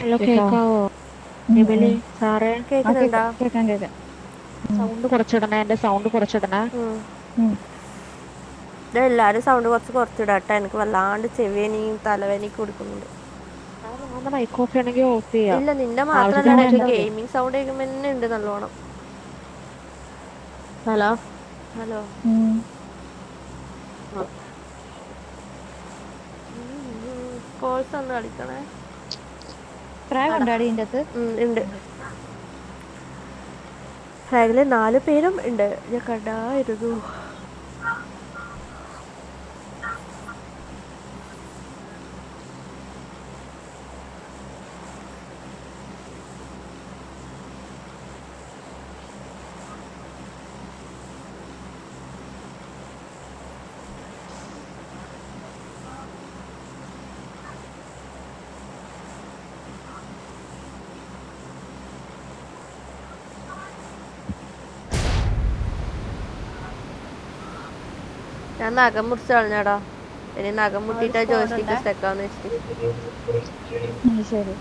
Hello കേക്കാവോ? കേക്കാവോ? ഉം, ഉം. എബിലി സാറേ, കേക്കുന്നുണ്ടോ? കേക്കാം കേക്കാം. ഉം, സൗണ്ട് കുറച്ചിടണേ, എന്റെ സൗണ്ട് കുറച്ചിടണേ. ഉം. എല്ലാരും സൗണ്ട് കുറച്ചിടാട്ടെ. എനിക്ക് വല്ലാണ്ട് ചെവിയനിയും തലവേനയും കൊടുക്കുന്നുണ്ട്. നിങ്ങളുടെ മൈക്ക് ഓഫ് ചെയ്യണമെങ്കിൽ ഓഫ് ചെയ്യാം. ഇല്ല, നിന്റെ ആവശ്യത്തിന് മാത്രല്ല, എനിക്ക് കുറച്ചിട്ടാ മതി. ഗെയിമിംഗ് സൗണ്ട് കേൾക്കുമ്പോ തന്നെ ഉണ്ട് നല്ലോണം. Hello hello. ഉം. കോഴ്സ് ഒന്ന് കളിക്കണേ. പ്രാഗ് എടാ, ഉണ്ടോ ഇതിന്റെ അകത്ത്? ഉണ്ട്. ഫ്രാഗില് 4 പേരും ഉണ്ട്. ഞാൻ കണ്ടായിരുന്നു. ഞാൻ നഖം മുറിച്ച് കളഞ്ഞടാ. ഇനി നഖം മുട്ടിയിട്ട് ജോയിസ്റ്റിക്ക് സ്റ്റക്കാന്ന് വെച്ചിട്ട്. ശരി.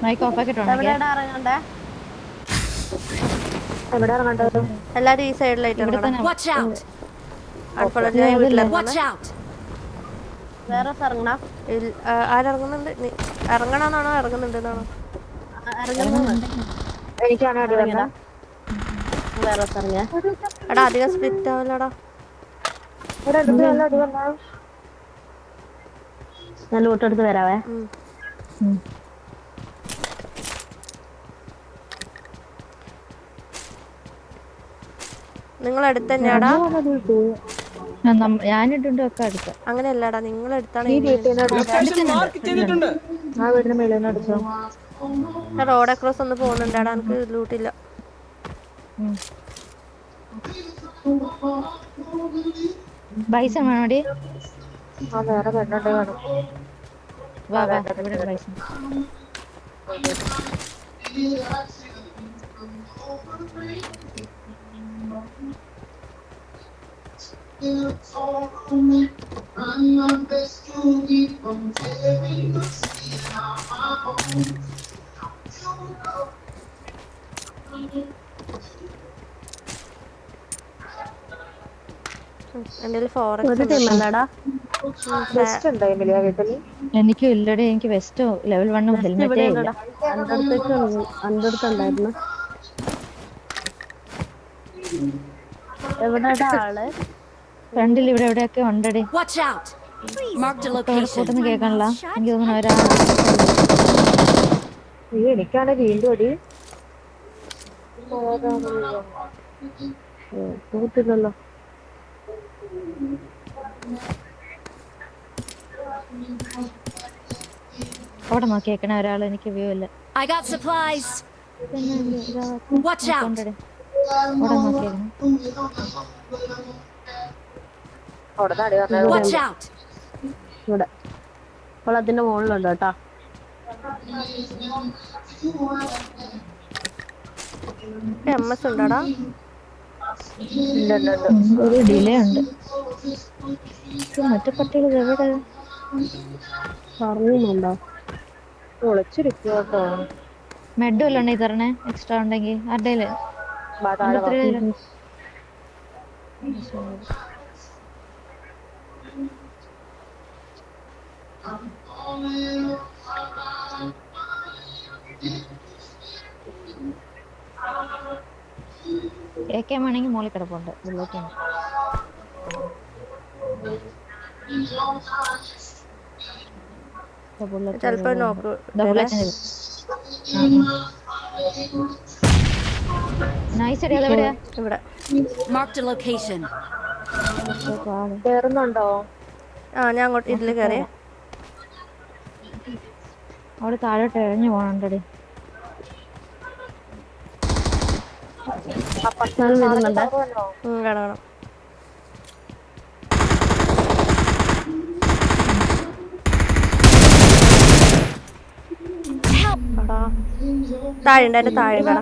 മൈക്ക് ഓഫ് ആക്കിട്ടോണേ. ഇറങ്ങണ്ടേ? എവിടെ ഇറങ്ങണ്ടത്? എല്ലാരും ഈ സൈഡിലായിട്ട് ഇവിടെ ഇറങ്ങണം. തന്നെ. അൺഫോളോ ഞാൻ വീട്ടിലിറങ്ങണം. വേറെ ഇറങ്ങണ ആരിറങ്ങുന്നുണ്ട്? ഇറങ്ങണമെന്നാണോ ഇറങ്ങുന്നുണ്ടെന്നാണോ? എനിക്കാണ് അടി ഇറങ്ങടാ. വന്നത്. വേറെ ഇറങ്ങിയ എടാ, അധികം സ്പ്ലിറ്റ് ആവില്ലടാ. ഇവിടെ അടുത്ത് നല്ല അടി വന്നത്. ഞാൻ ലൂട്ടെടുത്ത് വരാവേ. നിങ്ങൾ അടുത്ത് തന്നെയാടാ? ഞാനിട്ടുണ്ട് ഒക്കെ അടുത്ത്. അങ്ങനെയല്ലടാ, നിങ്ങൾ അടുത്താണ് ഈ എയിം വീട്ടിൽ അടുത്തുണ്ട്. ആ വീടിന് മേളിൽ നിന്ന് അടിച്ചോ. ഞാൻ റോഡ് അക്രോസ് ഒന്ന് പോകുന്നുണ്ടാടാ. എനിക്ക് ലൂട്ടില്ല. ബൈസൺ വേണോടി? ആ വേറെ പെണ്ണുണ്ട് കാണും. വാ വാ, ഇവിടെ ഒരു ബൈസൺ. എൻ്റെ ഫോറക്സ് ഒരു ഉണ്ട്. ടീമല്ലടാ. ബെസ്റ്റ് ഉണ്ടോ എമിലി ആ വീട്ടില്? എനിക്കും ഇല്ലടി. എനിക്ക് വെസ്റ്റോ ലെവൽ 1 നെക്സ്റ്റ് ഹെൽമെറ്റേ ഇവിടെ ഇല്ല. ഉണ്ടടാ. എൻ്റെ അടുത്തുണ്ടായിരുന്നു. എവിടെടാ ആള്? ഫ്രണ്ടിൽ ഇവിടെ എവിടെയൊക്കെ ഉണ്ടടി. ഇപ്പൊ ഇവിടെ കൂട്ടൊന്നും കേൾക്കാനില്ല. എനിക്ക് തോന്നുന്നു ഒരാളുടെ എനിക്കാണ് വീണ്ടും അടി. കൂട്ടില്ലല്ലോ. അവിടെ നോക്കിയേക്കണ ഒരാൾ. എനിക്ക് വ്യൂ ഇല്ല. കൊണ്ടടി അവിടെ നോക്കിയേക്കണേ. അവിടെ നിന്ന് അടി ഇവിടെ വന്നത്. ഉണ്ട്. ഇവിടെ അപ്പോൾ അതിന്റെ മുകളിലുണ്ട് കേട്ടാ. MS ഉണ്ടടാ. ഒരു ഡിലേ ഉണ്ട്. മറ്റേ പട്ടികൾ എവിടെ? പറഞ്ഞുണ്ടോ? ഒളിച്ചിരിക്കുക കേട്ടോ. മെഡ് വല്ലതും ഉണ്ടെങ്കിൽ തരണേ. എക്സ്ട്രാ ഉണ്ടെങ്കിൽ ആരുടെയില് താഴെ വാ. 53 AK ആണെങ്കിൽ മോളിൽ കിടപ്പുണ്ട്. ബുള്ളറ്റാണ്. ചിലപ്പോ നോക്ക് നൈസ് അടി. അതെവിടെയാ? ഇവിടെ കേറുന്നുണ്ടോ? ഞാൻ അങ്ങോട്ട് ഇതിൽ കയറിയേ. അവിടെ താഴോട്ട് ഇഴഞ്ഞു പോണുണ്ടടി. വരുന്നുണ്ടേ. കാണാം. താഴെ ഉണ്ട്. എൻ്റെ താഴെ ഉണ്ടാ.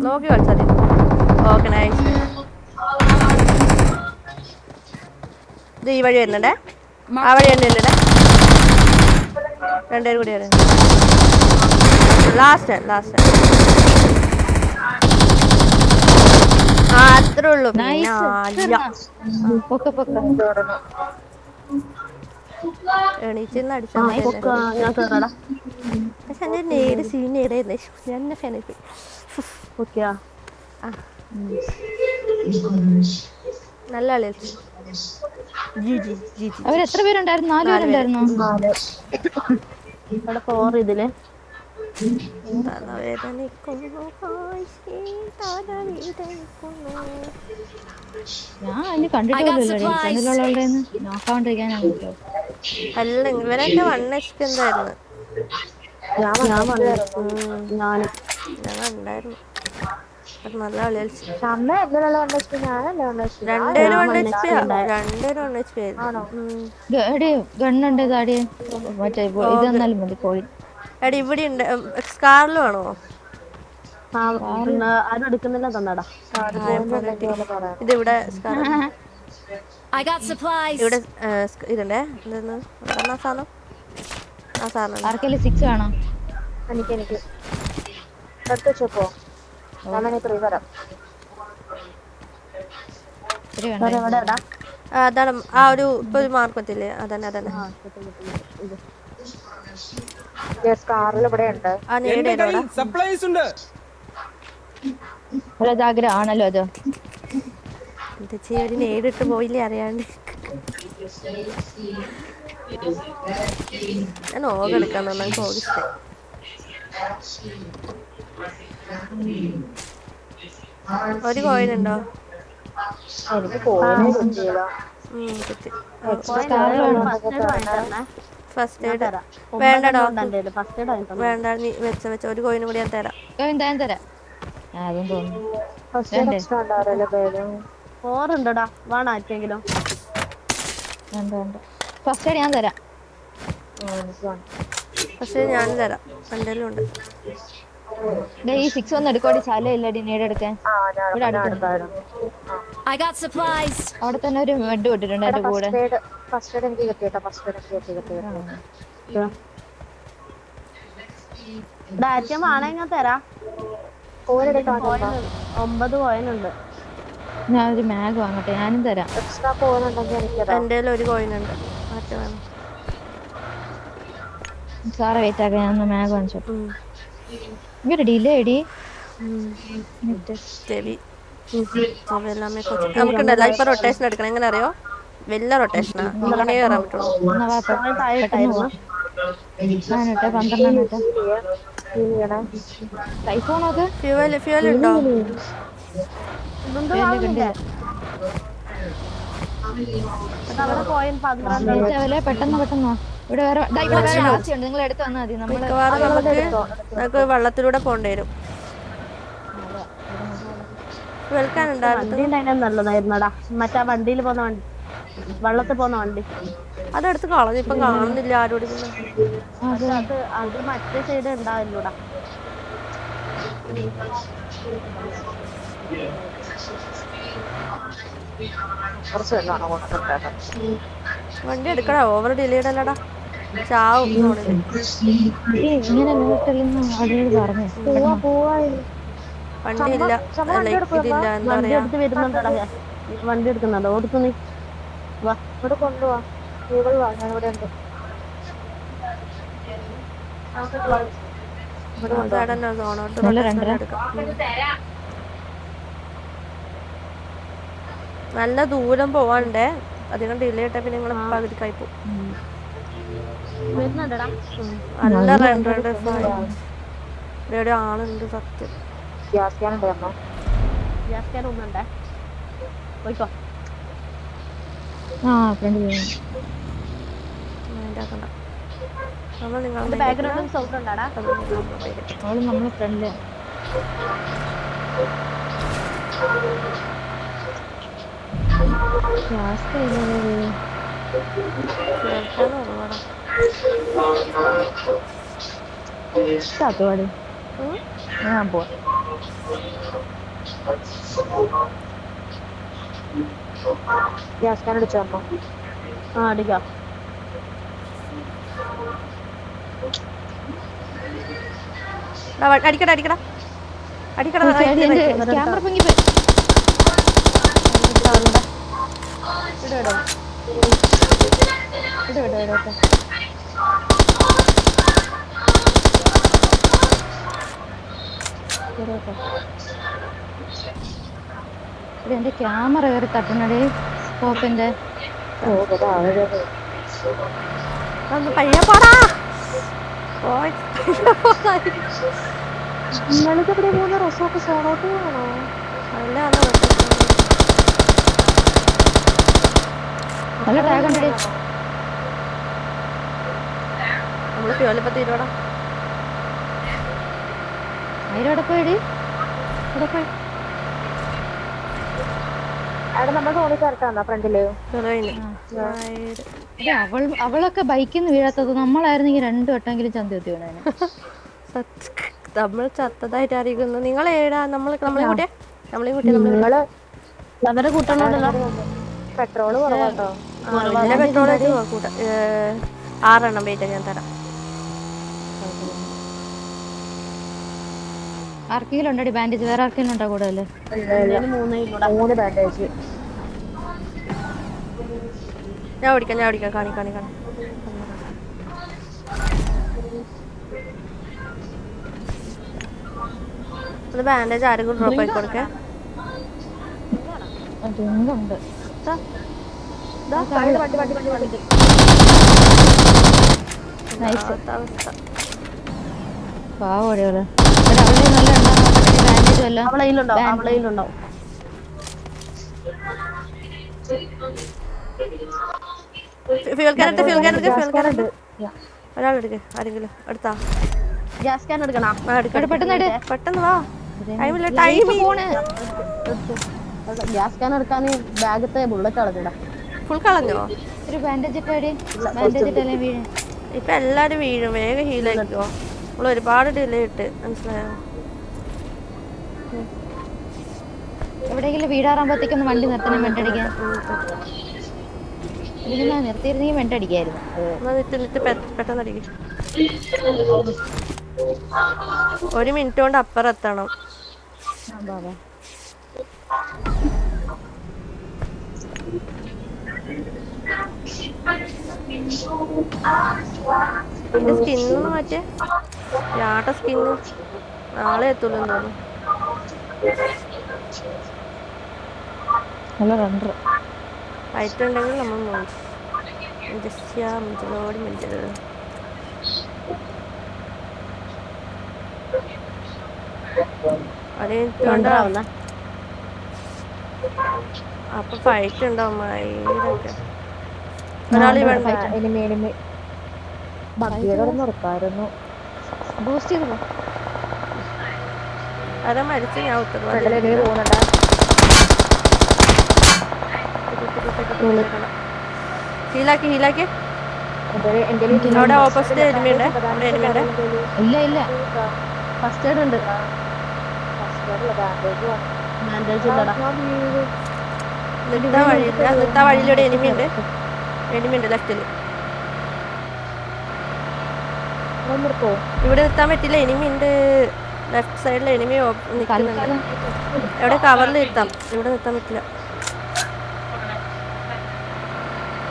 നോക്കി കളിച്ചാൽ ഓക്കെ നൈസ്. ഇത് ഈ വഴി വരുന്നുണ്ടേ, ആ വഴി തന്നെയല്ലേ രണ്ടുപേരും കൂടി വരും. ലാസ്റ്റ് ആ അത്രേ ഉള്ളൂ. പിന്നെ എണീച്ചെന്ന് അടിച്ചാൽ മതി. പക്ഷെ എൻ്റെ നേര് സീൻ ഏതായിരുന്നു ഞാൻ എന്നെ ഫാനിപ്പോയി. നല്ല കളി കളിച്ചു. അവരെത്ര പേരുണ്ടായിരുന്നു? 4 പേരുണ്ടായിരുന്നു. ഇവിടെ 4 ഇതില്. ഞാൻ അതിന് കണ്ടിട്ടില്ലല്ലോ ഫ്രണ്ടിലുള്ളവരുടെ നോക്കാണ്ടിരിക്കാനാണ്. അല്ല ഇവരൊക്കെ 1 HP എന്തായിരുന്നു. ഞാൻ ഉണ്ടായിരുന്നു. നല്ല കളി കളിച്ചു. അമ്മ എന്തിനുള്ള കൊണ്ടുവച്ചു? ഞാനല്ലേ കൊണ്ടുവച്ചു? രണ്ടുപേരും 1 HP ഗണ്ണുണ്ട് താടി. മറ്റേ ഇത് തന്നാലും മതി കോഴി. എടി ഇവിടെ ഉണ്ട്. സ്കാറിലും ആണോ? ആരും എടുക്കുന്നില്ല തന്നടാ. ഇതിവിടെ ഇവിടെ ഇതുണ്ടേ. എന്തെന്ന് സാധനം? ആ സാധനം ആർക്കെങ്കിലും 6 വേണോ? എനിക്ക് എടുത്ത് വെച്ചപ്പോ തരാം. അതാണ് ആ ഒരു ഇപ്പൊ ഒരു മാർക്ക് പറ്റില്ലേ? അതന്നെ സ്കാറിൽ ഇവിടെ ഉണ്ട്. ആണല്ലോ അത്. എന്താ ചെയ്യാ, ഒരു നേരിട്ട് പോയില്ലേ അറിയാണ്ട്. ഞാൻ ഓഗെടുക്കാൻ തന്നെ ഓഗിഷ്ടം. ഒരു കോയിൻ ഉണ്ടോ? എനിക്ക് കോയിനെ കിട്ടിയില്ല. ഫസ്റ്റ് എയ്ഡ് വേണ്ടടോ, വേണ്ട. നീ വെച്ച ഒരു കോയിനും കൂടി ഞാൻ തരാം. അതും തോന്നുന്നു. ഉണ്ടടാ, വേണ ആർക്കെങ്കിലും? ഫസ്റ്റ് എയ്ഡ് ഞാൻ തരാം. പക്ഷെ ഞാനും തരാം, എൻ്റെ ഉണ്ട്. ഈ 6 ഒന്ന് എടുക്കോടി. സ്ഥലമില്ലടി നേടെടുക്കാൻ. അവിടെ തന്നെ ഒരു മെഡ് വിട്ടിട്ടുണ്ട് എന്റെ കൂടെ. ആണെങ്കിൽ തരാ. 9 കോയിനുണ്ട്. ഞാനൊരു മാഗ് വാങ്ങട്ടെ. ഞാനും തരാം. എൻ്റെ ഒരു കോയിനുണ്ട്. മറ്റേ വേണം. സാറെ വെയിറ്റ് ആക്കാൻ ഞാൻ മാഗ് വാങ്ങിച്ചോ. ഇവര് ഡിലേ അടി. നമുക്കുണ്ടല്ലോ ഇപ്പൊ റൊട്ടേഷൻ എടുക്കണം. എങ്ങനെ അറിയോ? വലിയ റൊട്ടേഷനാ, ഇങ്ങനെ കയറാൻ പറ്റുള്ളൂ. ഫ്യൂവൽ ഉണ്ടോ? പെട്ടെന്ന് ഇവിടെ വേറെ ആവശ്യമുണ്ട്. നിങ്ങൾ എടുത്ത് വന്നാൽ മതി. നമുക്ക് വെള്ളത്തിലൂടെ പോകേണ്ടി വരും. നല്ലതായിരുന്നടാ. മറ്റേ വണ്ടിയിൽ പോകുന്ന വണ്ടി, വെള്ളത്തിൽ പോകുന്ന വണ്ടി. അതെടുത്ത് കളഞ്ഞു. ഇപ്പം കാണുന്നില്ല ആരോട്. അത് മറ്റേ സൈഡ് ഉണ്ടാവില്ലൂടാ. വണ്ടി എടുക്കടാ. ഓവർ ഡിലേഡ് അല്ലടാ, ചാവും. വണ്ടി ഇല്ല, ഇതില്ല. എന്താ പറയാ, വണ്ടി എടുക്കുന്നുണ്ടോ? ഓടുത്തു നീ വാ, ഇവിടെ കൊണ്ടുപോവാ. ഞാൻ ഇവിടെ ഉണ്ട്. നല്ല ദൂരം പോവാണ്ടേ, അധികം ഡിലേ ഇട്ടാ പിന്നെ നിങ്ങൾ പകുതിക്കായി പോകും. നല്ല ഇവിടെ ആളുണ്ട് സത്യം. ഗ്യാസ് ക്യാൻ ഒന്നുണ്ടേ. പോയിക്കോ. ബാക്ക്ഗ്രൗണ്ടിൽ സൗണ്ട് ഉണ്ടാടാ. നമ്മളെ ഫ്രണ്ടില് ചാത്തുപാടി. ഞാൻ പോവാ. ഗ്യാസ് കാൻ അടിച്ചോ അമ്മ? ആ അടിക്കാം. അടിക്കടാ അടിക്കടാ അടിക്കടാ. എന്റെ ക്യാമറ പൊങ്ങി പോയി. ഇടോ ഇടോ ഇടോ ഇടോ ഇടോ ഇട്ടോ. എന്റെ ക്യാമറ കയറി തട്ടണടേ സ്കോപ്പിന്റെ. ഒന്ന് പയ്യെ പോടാ. നിങ്ങളിത് എവിടെ പോകുന്ന? റിസോർട്ട് സോണോട്ട് പോകണോ? നല്ല ടാഗ് ഉണ്ടേ. നമ്മള് ഫ്യൂലിപ്പോ തീരുവാടാ. അതിലവിടെ പോയിടി. ഇവിടെ പോയി. അവിടെ നമ്മൾ തോന്നി കയറട്ടാ ഫ്രണ്ടില്. അവളൊക്കെ ബൈക്കിൽ നിന്ന് വീഴാത്തത്. നമ്മളായിരുന്നെങ്കിൽ 2 വട്ടമെങ്കിലും ചന്തി എത്തി വീണേനെ. നമ്മൾ ചത്തതായിട്ട് അറിയിക്കുന്നു. നിങ്ങൾ ഏടാ? നമ്മളെ കൂട്ടിയെ നിങ്ങള് അവരെ കൂട്ടണോണ്ടല്ലോ. പെട്രോള് കുറവാട്ടോ. പെട്രോൾ 6 എണ്ണം വെയിറ്റ് ഞാൻ തരാം. ആർക്കെങ്കിലും ഉണ്ടോ ബാൻഡേജ്? വേറെ ആർക്കെങ്കിലും ഉണ്ടോ കൂടുതല്? 3 ബാൻഡേജ്. ഞാൻ ഓടിക്കാം കാണി അത് ബാൻഡേജ് ആരെങ്കിലും ഡ്രോപ്പ് ആയി കൊടുക്കേ. അതുണ്ട്. പാവോടെയോള്. അവളെ നല്ല ബാൻഡേജും എല്ലാം അവളയിലുണ്ടാവും. ഫ്യൂൽ ക്യാൻ എടുത്ത്. ഒരാളെടുക്ക്. ആരെങ്കിലും എടുത്താ? ഗ്യാസ് ക്യാൻ എടുക്കണോ? പെട്ടെന്ന് വാ. ഗ്യാസ് ക്യാൻ എടുക്കാൻ ബാഗത്തെ ബുള്ളറ്റ് കളഞ്ഞിടാ. ഫുൾ കളഞ്ഞോ? ഒരു ബാൻഡേജ് ഇട്ടേ. ബാൻഡേജ് ഇട്ടല്ലേ വീഴ്. ഇപ്പൊ എല്ലാരും വീഴും. വേഗം ഹീലായിക്കോ. നമ്മൾ ഒരുപാട് ഡിലേ ഇട്ട്. മനസ്സിലായോ? എവിടെയെങ്കിലും വീടാറാകുമ്പോഴത്തേക്കൊന്ന് വണ്ടി നിർത്തണം. വെണ്ടടിക്കാൻ നിർത്തിയിരുന്നെങ്കിൽ വെണ്ടടിക്കായിരുന്നു. പെട്ടെന്ന് അടിക്കും. 1 മിനിറ്റ് കൊണ്ട് അപ്പുറം എത്തണം. ഇതിന്റെ സ്കിന്നൊന്ന് മാറ്റിയേ. യാട്ട സ്കിന്ന് നാളെ എത്തുള്ളൂ തോന്നുന്നു. ആയിട്ടുണ്ടെങ്കിൽ നമ്മൾ മിഞ്ചലോട് അപ്പൊ ഫൈറ്റ് ഉണ്ടാവും. അതാ മരിച്ചു. ഞാൻ ഉത്തരവാദിത്തം. ഹീലാക്കി. അവിടെ ഓപ്പോസിറ്റ് എനിമിയുണ്ട്. ഇല്ല ഫസ്റ്റ് എയ്ഡ് ഉണ്ട്. ബാൻഡേജ് ഇല്ലടാ. നിർത്താ വഴിയിലൂടെ എനിമിയുണ്ട് ലെഫ്റ്റില്. ഇവിടെ നിർത്താൻ പറ്റില്ല. എനിമിയുണ്ട് ലെഫ്റ്റ് സൈഡിൽ. എനിമി നിൽക്കുന്നുണ്ട്. എവിടെ കവറിൽ നിർത്താം. ഇവിടെ നിർത്താൻ പറ്റില്ല.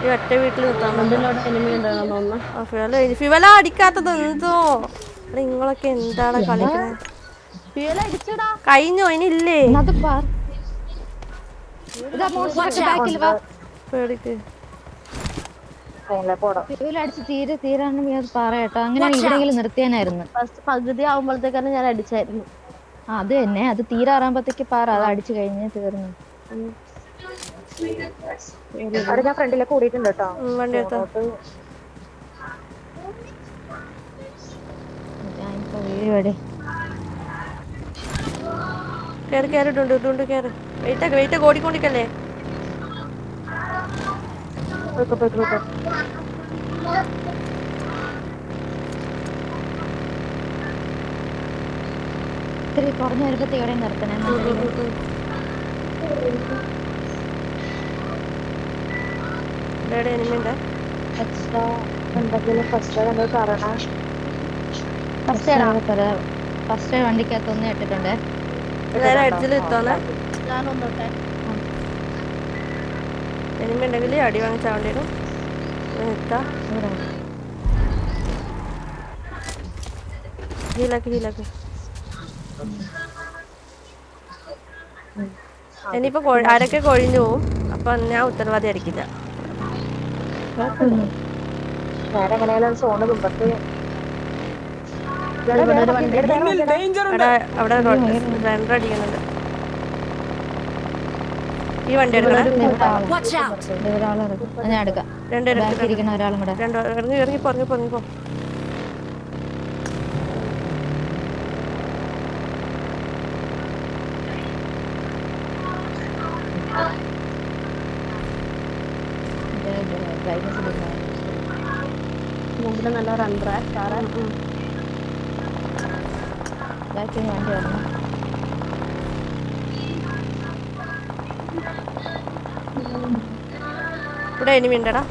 ഈ ഒറ്റ വീട്ടിൽ നിർത്താൻ അടിക്കാത്തത് എന്തോ. നിങ്ങളൊക്കെ എന്താണ് കളിക്കുന്നത്? കഴിഞ്ഞോ? ഇനിയില്ലേ? പേടിക്ക്. തീരാണെങ്കിൽ അത് പറയട്ടോ. അങ്ങനെ എവിടെയെങ്കിലും നിർത്തിയാനായിരുന്നു. പകുതി ആവുമ്പോഴത്തേക്കാണ് ഞാൻ അടിച്ചായിരുന്നു. അത് തന്നെ. അത് തീരാറാകുമ്പോഴത്തേക്ക് പറ. അത് അടിച്ചു കഴിഞ്ഞ് തീർന്നു. അവിടെ ഞാൻ ഫ്രണ്ടിലേക്ക് കൂടിയിട്ടുണ്ട് കേട്ടോ. വണ്ടി എടുത്തോ. കേറിട്ടുണ്ട്. കേറ്. വെയിറ്റ് ഓടിക്കൊണ്ടിരിക്കല്ലേ. ഇത്തിരി കുറഞ്ഞ വരുമ്പത്തെ ഇവിടെ നിർത്തണേ ഇവിടെ എനിമി ഉണ്ട്. എക്സ്ട്രാ എന്തെങ്കിലും ഫസ്റ്റ് എയ്ഡ് പറയണേ. ഫസ്റ്റ് വണ്ടിക്കകത്ത് ഒന്ന് ഇട്ടിട്ടുണ്ട്. നേരെ അടിച്ചിൽ എത്തോന്നെ. ഞാനൊന്നോട്ടെ. എനിമി ഉണ്ടെങ്കിൽ അടി വാങ്ങിച്ചാൽ വേണ്ടി വരും. എത്താം ഹീലാക്ക്. ഇനിയിപ്പോ ആരൊക്കെ കൊഴിഞ്ഞു പോവും. അപ്പൊ ഞാൻ ഉത്തരവാദി അടിക്കില്ല. ഞാനെങ്ങനെയാലും സോണ് തുമ്പത്ത് അവിടെ റെൻഡർ അടിക്കുന്നുണ്ട്. ഈ വണ്ടി എടുക്കണം. ഞാൻ എടുക്കാം. ഒരാളും കൂടെ ഇറങ്ങിപ്പോ. മുമ്പില് നല്ല റണ്ടറ കാറ്. വണ്ടി വരണം. ഇവിടെ എനിമി ഉണ്ടടാ.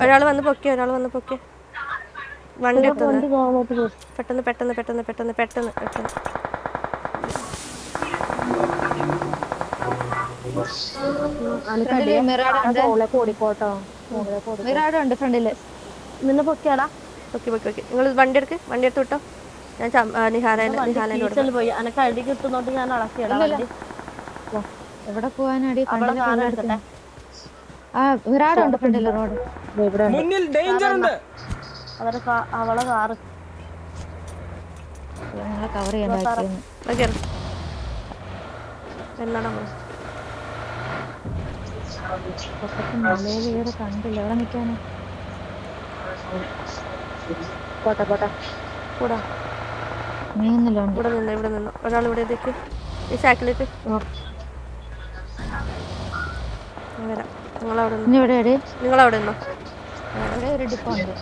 ഒരാൾ വന്ന് പൊക്കിയ വണ്ടി പെട്ടെന്ന്. ഓടിക്കോട്ടോ. മിറാഡുണ്ട് ഫ്രണ്ടില്. നിന്ന് പൊക്കിയാടാ. പൊക്കി. നിങ്ങൾ വണ്ടി എടുത്ത് വിട്ടോ. ഞാൻ നിഹാലേനോട് പോയി. അനക്ക് അടി കിട്ടുന്നോണ്ട് ഞാൻ അളക്കിയടാ വണ്ടി. എവിടെ പോവാനടി? അവളെ കാറ് എടുക്കട്ടെ. മിറാഡുണ്ട് ഫ്രണ്ടില്. റോഡ് മുന്നിൽ ഡേഞ്ചർ ഉണ്ട്. അവളെ കാറ് നിങ്ങളെ കവർ ചെയ്യാൻ മലയിലേറെ കണ്ടില്ല. എവിടെ നിൽക്കാനോ? പോട്ടെ കൂടാ. നീങ്ങുന്നില്ലുണ്ട്. ഇവിടെ നിന്ന് ഒരാൾ ഇവിടെ ഈ സാക്കിലേക്ക് വരാം. നിങ്ങളവിടെ നിന്നോ. ഇവിടെ ഒരു ഡിപ്പോ ഉണ്ട്.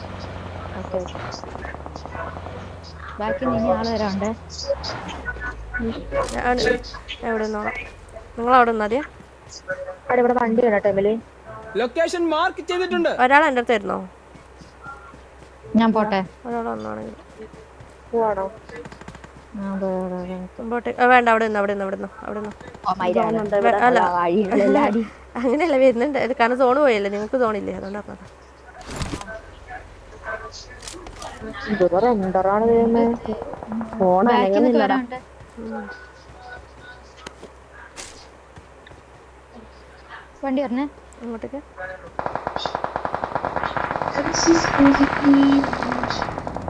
ബാക്കി നീ ആള് വരാണ്ട്. എവിടെ നിന്നോളാം. നിങ്ങളവിടെ നിന്നാ ഇവിടെ വണ്ടി ടൈമില് ലൊക്കേഷൻ മാർക്ക് ചെയ്തിട്ടുണ്ട്. ഒരാൾ എൻ്റെ അടുത്ത് തരുന്നോ? ഞാൻ പോട്ടെ. ഒരാൾ വന്നാണെങ്കിൽ പോവാണോ? വേണ്ട, അവിടെ നിന്ന്. അല്ല അങ്ങനെയല്ല വരുന്നുണ്ട്. കാരണം സോണ് പോയല്ലേ, നിങ്ങൾക്ക് സോണില്ലേ? അതുകൊണ്ടാ പറഞ്ഞത്. വണ്ടി വരണേ അങ്ങോട്ടേക്ക്.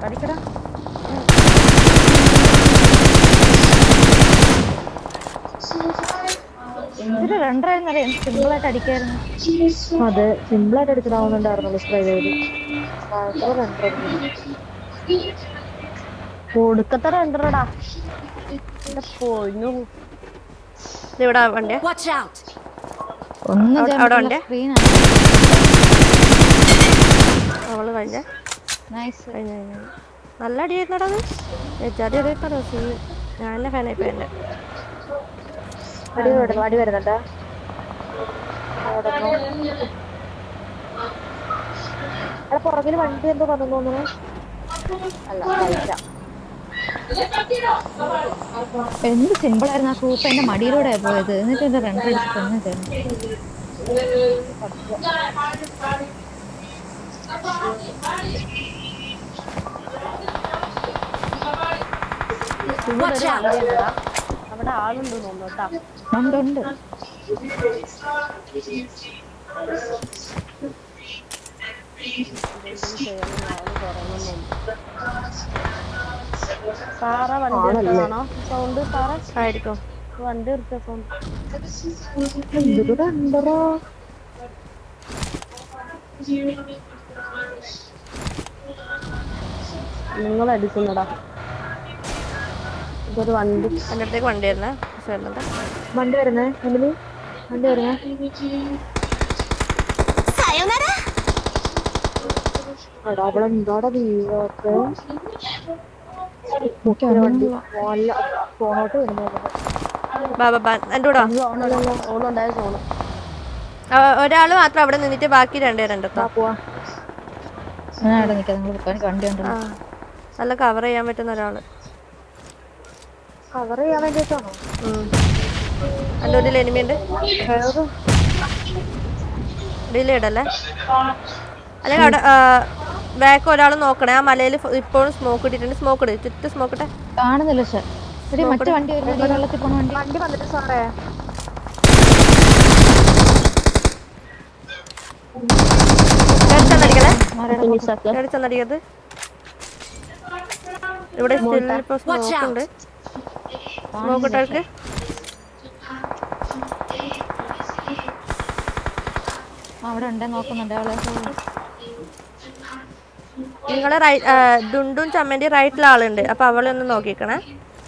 അടിക്കടാ. എന്തൊരു രണ്ടരായിരുന്നല്ലേ? സിമ്പിളായിട്ട് അടിക്കായിരുന്നു. അതെ, സിമ്പിളായിട്ട് അടിച്ചിടാവുന്നുണ്ടായിരുന്നല്ലോ സ്പ്രേ ചെയ്ത്. കൊടുക്കത്തെ രണ്ടരടാ. പോന്നു ഇവിടെ വണ്ടിയാ. ഒന്നും അവള് കഴിഞ്ഞ നല്ല അടിയായിരുന്നടാ. എജാതി അടിയായിരുന്നോ? ഞാൻ എന്നെ ഫാനായിപ്പോ എൻ്റെ അടി വരുന്നുണ്ട്. പുറകില് വണ്ടി എന്തോ വന്നു തോന്നുന്നു. അല്ല, എന്ത് സിമ്പിളായിരുന്നു. ആ കൂപ്പ് എന്റെ മടിയിലൂടെ പോയത്. എന്നിട്ട് എന്റെ രണ്ടടിച്ച് തന്നിട്ടായിരുന്നു. അവിടെ ആളുണ്ട് തോന്നുട്ടാ. ഉണ്ട്. സാറ വണ്ടി എടുത്താണോ സൗണ്ട്? സാറ ആയിരിക്കും വണ്ടി എടുത്ത സൗണ്ട്. നിങ്ങൾ അടിക്കുന്നടാ. ഇതൊരു വണ്ടി എൻ്റെ അടുത്തേക്ക് വണ്ടി വരുന്നേ. വണ്ടി വരുന്നേ. അവളെന്താടാ വീഴൊക്കെ? വണ്ടി ഫോണോട്ട് വരുന്നത്. ബാ ബാ ബാ എൻ്റെ കൂടെ സോണുണ്ടായ സോണ്. ഒരാൾ മാത്രം അവിടെ നിന്നിട്ട് ബാക്കി രണ്ടുപേരുണ്ടോ. ഞാൻ അവിടെ നിൽക്കാം, നിങ്ങൾ എനിക്ക് വണ്ടി ഉണ്ടല്ലോ. നല്ല കവർ ചെയ്യാൻ പറ്റുന്ന ഒരാൾ. കവർ ചെയ്യാൻ വേണ്ടിട്ടാണോ? എൻ്റെ ഒരു എനിമിയുണ്ട്. ഡിലേ ഇടല്ലേ, അല്ലെങ്കിൽ അവിടെ ബാക്ക് ഒരാൾ നോക്കണേ. ആ മലയിൽ ഇപ്പോഴും സ്മോക്ക് ഇട്ടിട്ടുണ്ട്. സ്മോക്ക് ഇട്, ചുറ്റും സ്മോക്ക് ഇട്ടെ. കാണുന്നില്ല സാർ. മറ്റു വണ്ടി വരുന്നത് വെള്ളത്തിൽ പോണ വണ്ടി. വണ്ടി വന്നിട്ട് സാറേ ചെന്നടിക്കത്. ഇവിടെ ഇപ്പൊ സ്മോക്ക് ഉണ്ട്. സ്മോക്ക് ഇട്ടവർക്ക് അവിടെ ഉണ്ടേ നോക്കുന്നുണ്ട് അവളെ. നിങ്ങളെ ദുണ്ടും ചമ്മന്റെ റൈറ്റിൽ ആളുണ്ട്. അപ്പൊ അവളെ ഒന്ന് നോക്കിക്കണേ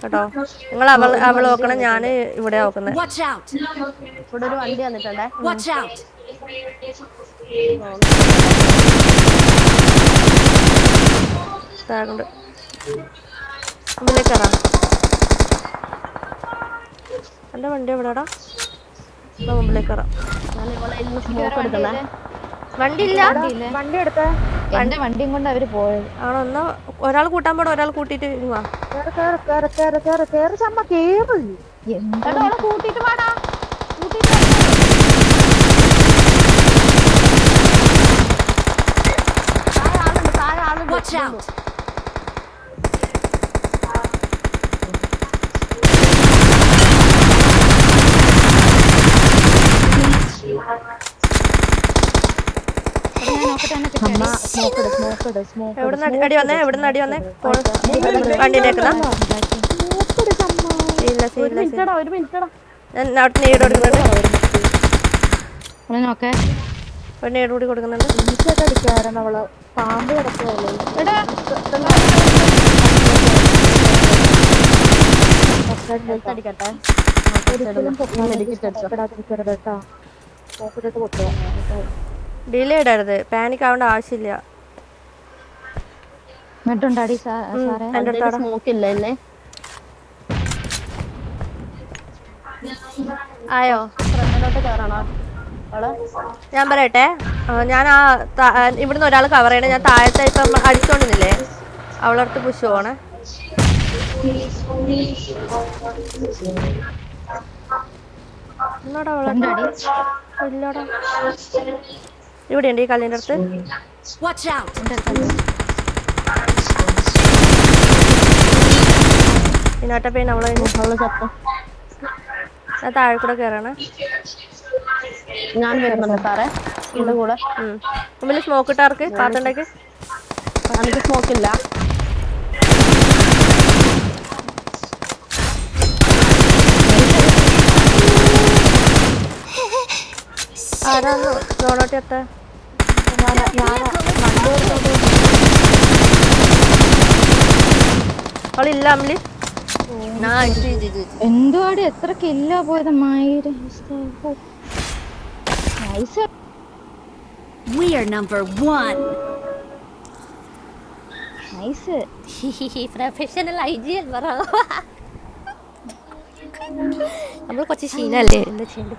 കേട്ടോ. നിങ്ങൾ അവൾ നോക്കണം, ഞാൻ ഇവിടെ നോക്കുന്നത്. ഇവിടെ ഒരു വണ്ടി വന്നിട്ടുണ്ടേ. മുമ്പിലേക്ക് കയറാം. എൻ്റെ വണ്ടി എവിടെടാ? മുമ്പിലേക്ക് കയറാം. വണ്ടി ഇല്ല. വണ്ടി എടുത്തേ. എന്റെ വണ്ടിയും കൊണ്ട് അവര് പോയത്. ആണോ? എന്നാ ഒരാൾ കൂട്ടാൻ പോണം, ഒരാൾ കൂട്ടിട്ട് വാ. കേറ് ചമ്മ കേറ്. എന്താ കൂട്ടിട്ട് പാടാ. എവിടുന്ന് അടി വന്നേ? എവിടുന്ന് അടി വന്നേ? വണ്ടിയിലേക്കുന്നാ? ഒരു മിനിറ്റടാ. ഞാൻ അവിടെ നേട് കൊടുക്കുന്നുണ്ട്. നോക്കേ ഒരു നേട് കൂടി കൊടുക്കുന്നുണ്ട്. അടിക്കാറുണ്ട് അവള്. പാമ്പ് കിടക്കുവല്ലേ. അടിക്കട്ടെ. ഡിലേ ഇടരുത്, പാനിക് ആവേണ്ട ആവശ്യമില്ല. എന്നിട്ടുണ്ടാടി സാറേ. എൻ്റെ അടുത്തോടെ സ്മോക്ക് ഇല്ല എന്നെ. ആയോ? ഫ്രണ്ടിലോട്ട് കയറണോ അവള്? ഞാൻ പറയട്ടെ, ഞാൻ ഇവിടുന്ന് ഒരാൾ കവർ ചെയ്യണേ. ഞാൻ താഴത്തെ ഇപ്പം അടിച്ചോണ്ടിരുന്നില്ലേ, അവളടുത്ത് പുഷ് പോണേ. എന്നാടാ അവളടി ഇല്ലടാ. ഇവിടെ ഉണ്ട് ഈ കല്ലിൻ്റെ അടുത്ത്. ഇന്നോട്ടെ പേൻ അവളെ ചത്ത. ഞാൻ താഴെ കൂടെ കയറണേ. ഞാൻ വരുന്നുണ്ട് സാറേ എന്റെ കൂടെ. മുമ്പിൽ സ്മോക്ക് ഇട്ടാർക്ക് കാത്തുണ്ടേക്ക്. എനിക്ക് സ്മോക്കില്ല. ആരാന്ന് നോടോട്ടി എത്ത? അവളില്ല അമ്മലി. എന്തുവാടി എത്ര കില്ലാ പോയത്? We are number 1. Nice. Professional ഐജിയൽ പറ. നമ്മൾ കുറച്ച് ശീലല്ലേ, എന്താ ചെയ്യണ്ടേ?